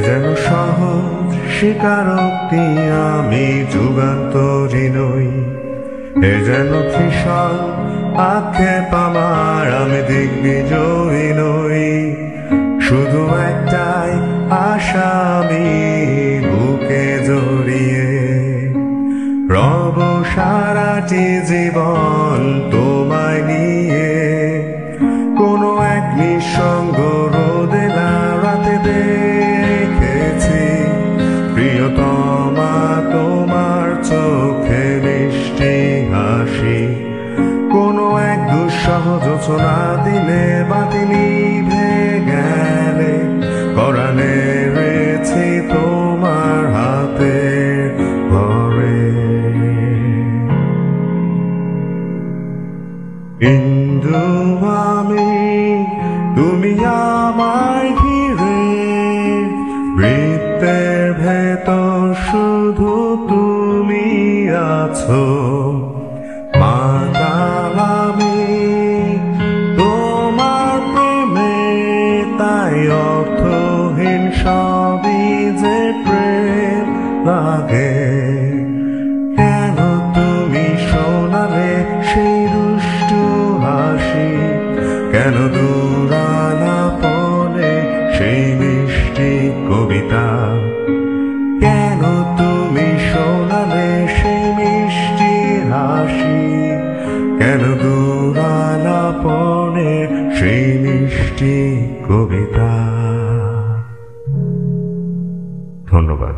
যেন সহজ স্বীকারোক্তি আমি যুগান্তরী নই, এ যেন ভীষণ আক্ষেপ আমার আমি দিগ্বিজয়ী নই। শুধু একটাই আশা আমি বুকে জড়িয়ে রব সারাটি জীবন তোমায় নিয়ে। কোনো এক নিঃসঙ্গ রোদে রাতে দেখেছি প্রিয়তমা তোমার চোখে মিষ্টি হাসি। কোনো এক দুঃসহ জোছনা দিনে বাতি নিভে গেলে পরাণে রয়েছে তোমার হাতে ঘরে। ইন্দু আমি তুমি আমায় ঘিরে, বৃত্তের ভেতর শুধু তুমি আছো। মাতাল আমি তোমার প্রেমে, তাই অর্থহীন সবই যে প্রেম লাগে। কেন তুমি শোনালে সেই দুষ্টু হাসি, কেন দূরালাপনে সেই মিষ্টি কবিতা, কেন তুমি শোনালে সেই মিষ্টি হাসি, কেন দূরালাপনে সেই মিষ্টি কবিতা। ধন্যবাদ।